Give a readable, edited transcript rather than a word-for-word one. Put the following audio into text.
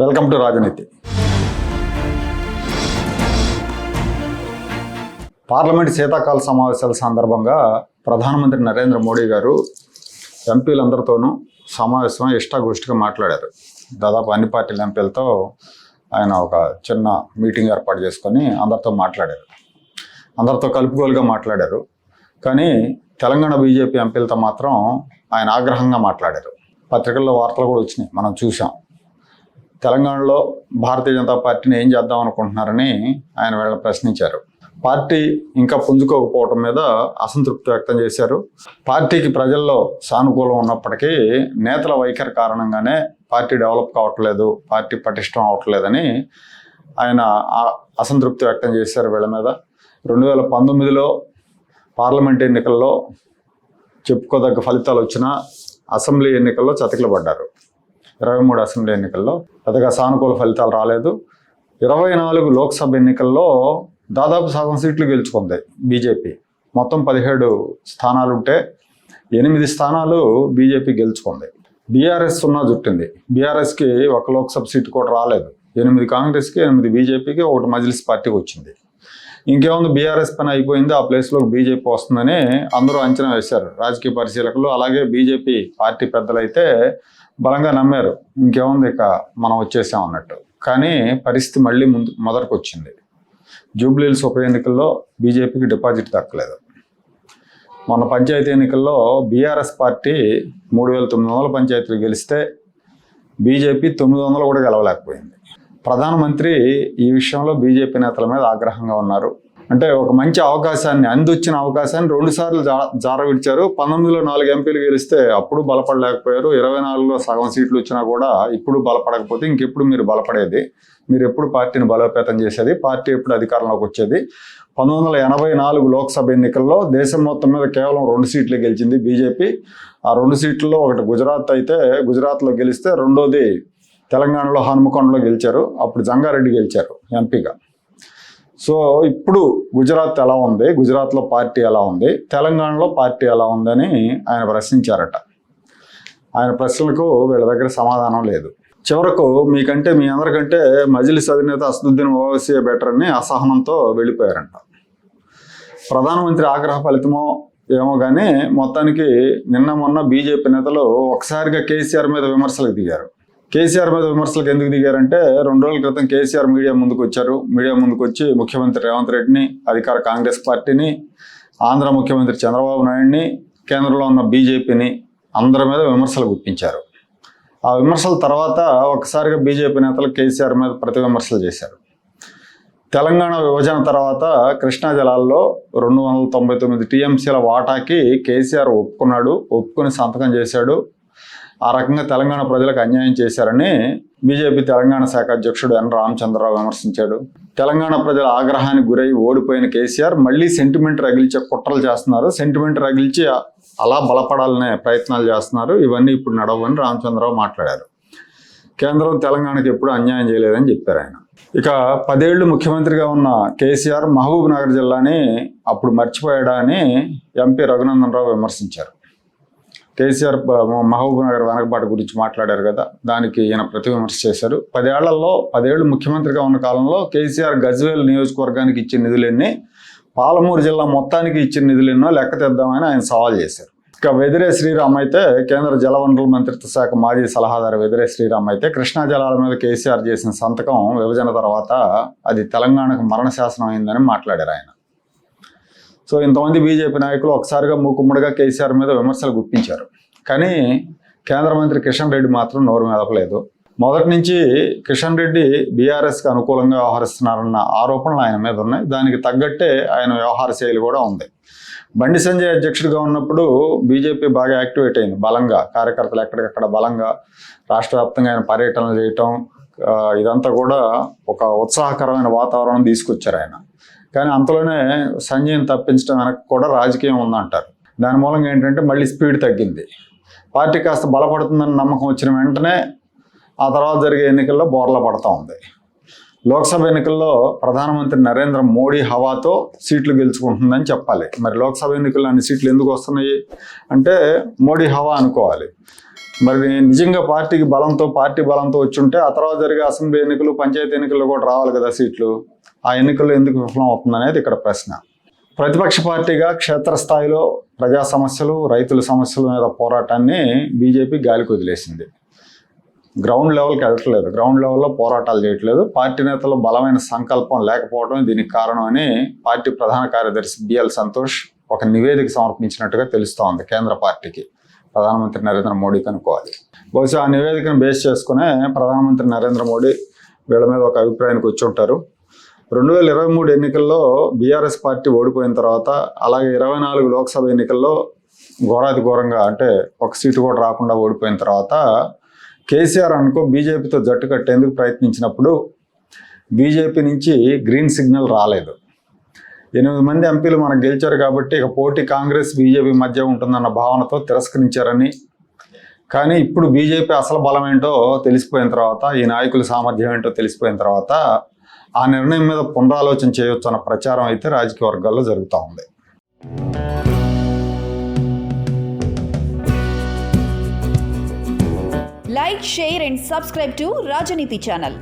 Welcome to రాజనీతి. Parliament శీతాకాల సమావేశాల సందర్భంగా ప్రధానమంత్రి నరేంద్ర మోడీ గారు ఎంపీలందరితోనూ సమావేశం ఇష్టాగోష్ఠిగా మాట్లాడారు. దాదాపు అన్ని పార్టీల ఎంపీలతో ఆయన ఒక చిన్న మీటింగ్ ఏర్పాటు చేసుకొని అందరితో మాట్లాడారు. అందరితో కలుపుగోలుగా మాట్లాడారు. కానీ తెలంగాణ బీజేపీ ఎంపీలతో మాత్రం ఆయన ఆగ్రహంగా మాట్లాడారు. పత్రికల్లో వార్తలు కూడా వచ్చినాయి, మనం చూసాం. తెలంగాణలో భారతీయ జనతా పార్టీని ఏం చేద్దాం అనుకుంటున్నారని ఆయన వీళ్ళని ప్రశ్నించారు. పార్టీ ఇంకా పుంజుకోకపోవటం మీద అసంతృప్తి వ్యక్తం చేశారు. పార్టీకి ప్రజల్లో సానుకూలం ఉన్నప్పటికీ నేతల వైఖరి కారణంగానే పార్టీ డెవలప్ కావట్లేదు, పార్టీ పటిష్టం అవట్లేదని ఆయన అసంతృప్తి వ్యక్తం చేశారు వీళ్ళ మీద. 2019లో పార్లమెంట్ ఎన్నికల్లో చెప్పుకోదగ్గ ఫలితాలు వచ్చినా అసెంబ్లీ ఎన్నికల్లో చతికిల పడ్డారు. 23 అసెంబ్లీ ఎన్నికల్లో పెద్దగా సానుకూల ఫలితాలు రాలేదు. 24 లోక్సభ ఎన్నికల్లో దాదాపు సగం సీట్లు గెలుచుకుంది బీజేపీ. మొత్తం 17 స్థానాలుంటే 8 స్థానాలు బీజేపీ గెలుచుకుంది. బీఆర్ఎస్ 0 చుట్టింది. బీఆర్ఎస్కి ఒక లోక్సభ సీటు కూడా రాలేదు. 8 కాంగ్రెస్కి, 8 బీజేపీకి, 1 మజ్లిస్ పార్టీకి వచ్చింది. ఇంకేముంది, బీఆర్ఎస్ పని అయిపోయింది, ఆ ప్లేస్లోకి బీజేపీ వస్తుందని అందరూ అంచనా వేశారు. రాజకీయ పరిశీలకులు అలాగే బీజేపీ పార్టీ పెద్దలైతే బలంగా నమ్మారు. ఇంకేముంది, ఇక మనం వచ్చేసాం అన్నట్టు. కానీ పరిస్థితి మళ్ళీ మొదటికి వచ్చింది. జూబ్లీహిల్స్ ఉప ఎన్నికల్లో బీజేపీకి డిపాజిట్ దక్కలేదు. మొన్న పంచాయతీ ఎన్నికల్లో బీఆర్ఎస్ పార్టీ 3900 పంచాయతీలు గెలిస్తే బీజేపీ 900 కూడా గెలవలేకపోయింది. ప్రధానమంత్రి ఈ విషయంలో బీజేపీ నేతల మీద ఆగ్రహంగా ఉన్నారు. అంటే ఒక మంచి అవకాశాన్ని, అందొచ్చిన అవకాశాన్ని 2 సార్లు జారవిడిచారు. 19లో 4 ఎంపీలు గెలిస్తే అప్పుడు బలపడలేకపోయారు. 24లో సగం సీట్లు వచ్చినా కూడా ఇప్పుడు బలపడకపోతే ఇంకెప్పుడు మీరు బలపడేది? మీరు ఎప్పుడు పార్టీని బలోపేతం చేసేది? పార్టీ ఎప్పుడు అధికారంలోకి వచ్చేది? 1984 లోక్సభ ఎన్నికల్లో దేశం మొత్తం మీద కేవలం 2 సీట్లు గెలిచింది బీజేపీ. ఆ 2 సీట్లలో ఒకటి గుజరాత్ అయితే, గుజరాత్లో గెలిస్తే రెండోది తెలంగాణలో హనుమకొండలో గెలిచారు. అప్పుడు జంగారెడ్డి గెలిచారు ఎంపీగా. సో ఇప్పుడు గుజరాత్ ఎలా ఉంది, గుజరాత్లో పార్టీ ఎలా ఉంది, తెలంగాణలో పార్టీ ఎలా ఉందని ఆయన ప్రశ్నించారట. ఆయన ప్రశ్నలకు వీళ్ళ దగ్గర సమాధానం లేదు. చివరకు మీ అందరికంటే మజ్లిస్ అధినేత అసదుద్దీన్ ఓవైసీ బెటర్ అని అసహనంతో వెళ్ళిపోయారంట. ప్రధానమంత్రి ఆగ్రహ ఫలితమో ఏమో కానీ మొత్తానికి నిన్న మొన్న బీజేపీ నేతలు ఒకసారిగా కేసీఆర్ మీద విమర్శలకు దిగారు. కేసీఆర్ మీద విమర్శలకు ఎందుకు దిగారంటే, 2 రోజుల క్రితం కేసీఆర్ మీడియా ముందుకు వచ్చారు. మీడియా ముందుకు వచ్చి ముఖ్యమంత్రి రేవంత్ రెడ్డిని, అధికార కాంగ్రెస్ పార్టీని, ఆంధ్ర ముఖ్యమంత్రి చంద్రబాబు నాయుడిని, కేంద్రంలో ఉన్న బీజేపీని అందరి మీద విమర్శలు గుప్పించారు. ఆ విమర్శల తర్వాత ఒకసారిగా బీజేపీ నేతలు కేసీఆర్ మీద ప్రతి విమర్శలు చేశారు. తెలంగాణ విభజన తర్వాత కృష్ణా జలాల్లో 299 టీఎంసీల వాటాకి కేసీఆర్ ఒప్పుకుని సంతకం చేశాడు. ఆ రకంగా తెలంగాణ ప్రజలకు అన్యాయం చేశారని బీజేపీ తెలంగాణ శాఖ అధ్యక్షుడు ఎన్ రామచంద్రరావు విమర్శించాడు. తెలంగాణ ప్రజల ఆగ్రహానికి గురై ఓడిపోయిన కేసీఆర్ మళ్ళీ సెంటిమెంట్ రగిల్చే కుట్రలు చేస్తున్నారు. సెంటిమెంట్ రగిల్చి అలా బలపడాలనే ప్రయత్నాలు చేస్తున్నారు. ఇవన్నీ ఇప్పుడు నడవని రామచంద్రరావు మాట్లాడారు. కేంద్రం తెలంగాణకి ఎప్పుడు అన్యాయం చేయలేదని చెప్పారు ఆయన. ఇక 10 ఏళ్ళు ముఖ్యమంత్రిగా ఉన్న కేసీఆర్ మహబూబ్ నగర్ జిల్లాని అప్పుడు మర్చిపోయాడా అని ఎంపీ రఘునందన్ రావు విమర్శించారు. కేసీఆర్ మహబూబ్ నగర్ వెనకబాటు గురించి మాట్లాడారు కదా, దానికి ఈయన ప్రతి విమర్శ చేశారు. 10 ఏళ్ళు ముఖ్యమంత్రిగా ఉన్న కాలంలో కేసీఆర్ గజ్వేల్ నియోజకవర్గానికి ఇచ్చిన నిధులెన్ని, పాలమూరు జిల్లా మొత్తానికి ఇచ్చిన నిధులెన్నో లెక్క తెద్దామని ఆయన సవాల్ చేశారు. ఇక వెదిరే శ్రీరామ్ అయితే, కేంద్ర జలవనరుల మంత్రిత్వ శాఖ మాజీ సలహాదారు వెదిరే శ్రీరామ్ అయితే, కృష్ణా జలాల మీద కేసీఆర్ చేసిన సంతకం విభజన తర్వాత అది తెలంగాణకు మరణ శాసనం అయిందని మాట్లాడారు ఆయన. సో ఇంతమంది బీజేపీ నాయకులు ఒకసారిగా మూకుమ్మడిగా కేసీఆర్ మీద విమర్శలు గుప్పించారు. కానీ కేంద్ర మంత్రి కిషన్ రెడ్డి మాత్రం నోరు మెదపలేదు. మొదటి నుంచి కిషన్ రెడ్డి బీఆర్ఎస్కి అనుకూలంగా వ్యవహరిస్తున్నారన్న ఆరోపణలు ఆయన మీద ఉన్నాయి. దానికి తగ్గట్టే ఆయన వ్యవహార శైలి కూడా ఉంది. బండి సంజయ్ అధ్యక్షుడిగా ఉన్నప్పుడు బీజేపీ బాగా యాక్టివేట్ అయింది. బలంగా కార్యకర్తలు ఎక్కడికక్కడ బలంగా రాష్ట్ర వ్యాప్తంగా ఆయన పర్యటనలు చేయటం, ఇదంతా కూడా ఒక ఉత్సాహకరమైన వాతావరణం తీసుకొచ్చారు ఆయన. కానీ అంతలోనే సంజయ్ని తప్పించడం వెనక కూడా రాజకీయం ఉందంటారు. దాని మూలంగా ఏంటంటే మళ్ళీ స్పీడ్ తగ్గింది. పార్టీ కాస్త బలపడుతుందని నమ్మకం వచ్చిన వెంటనే ఆ తర్వాత జరిగే ఎన్నికల్లో బోర్లా పడతా ఉంది. లోక్సభ ఎన్నికల్లో ప్రధానమంత్రి నరేంద్ర మోడీ హవాతో సీట్లు గెలుచుకుంటుందని చెప్పాలి. మరి లోక్సభ ఎన్నికల్లో అన్ని సీట్లు ఎందుకు వస్తున్నాయి అంటే మోడీ హవా అనుకోవాలి. మరి నిజంగా పార్టీ బలంతో వచ్చుంటే ఆ తర్వాత జరిగే అసెంబ్లీ ఎన్నికలు, పంచాయతీ ఎన్నికల్లో కూడా రావాలి కదా సీట్లు. ఆ ఎన్నికల్లో ఎందుకు విఫలం అవుతుందనేది ఇక్కడ ప్రశ్న. ప్రతిపక్ష పార్టీగా క్షేత్రస్థాయిలో ప్రజా సమస్యలు, రైతుల సమస్యల మీద పోరాటాన్ని బీజేపీ గాలికి వదిలేసింది. గ్రౌండ్ లెవెల్కి వెళ్ళట్లేదు, గ్రౌండ్ లెవెల్లో పోరాటాలు చేయట్లేదు. పార్టీ నేతల్లో బలమైన సంకల్పం లేకపోవడం దీనికి కారణం అని పార్టీ ప్రధాన కార్యదర్శి బిఎల్ సంతోష్ ఒక నివేదిక సమర్పించినట్టుగా తెలుస్తోంది కేంద్ర పార్టీకి. ప్రధానమంత్రి నరేంద్ర మోడీకి అనుకోవాలి. బహుశా ఆ నివేదికను బేస్ చేసుకునే ప్రధానమంత్రి నరేంద్ర మోడీ వీళ్ళ మీద ఒక అభిప్రాయానికి వచ్చి ఉంటారు. 2023 ఎన్నికల్లో బీఆర్ఎస్ పార్టీ ఓడిపోయిన తర్వాత, అలాగే 24 లోక్సభ ఎన్నికల్లో ఘోరంగా అంటే ఒక సీటు కూడా రాకుండా ఓడిపోయిన తర్వాత కేసీఆర్ బీజేపీతో జట్టు కట్టేందుకు ప్రయత్నించినప్పుడు బీజేపీ నుంచి గ్రీన్ సిగ్నల్ రాలేదు. 8 మంది ఎంపీలు మనకు గెలిచారు కాబట్టి ఇక పోటీ కాంగ్రెస్ బీజేపీ మధ్య ఉంటుందన్న భావనతో తిరస్కరించారని, కానీ ఇప్పుడు బీజేపీ అసలు బలం ఏంటో తెలిసిపోయిన తర్వాత, ఈ నాయకుల సామర్థ్యం ఏంటో తెలిసిపోయిన తర్వాత ఆ నిర్ణయం మీద పునరాలోచన చేయొచ్చు అన్న ప్రచారం అయితే రాజకీయ వర్గాల్లో జరుగుతూ ఉంది. Like, share and subscribe to Rajaniti channel.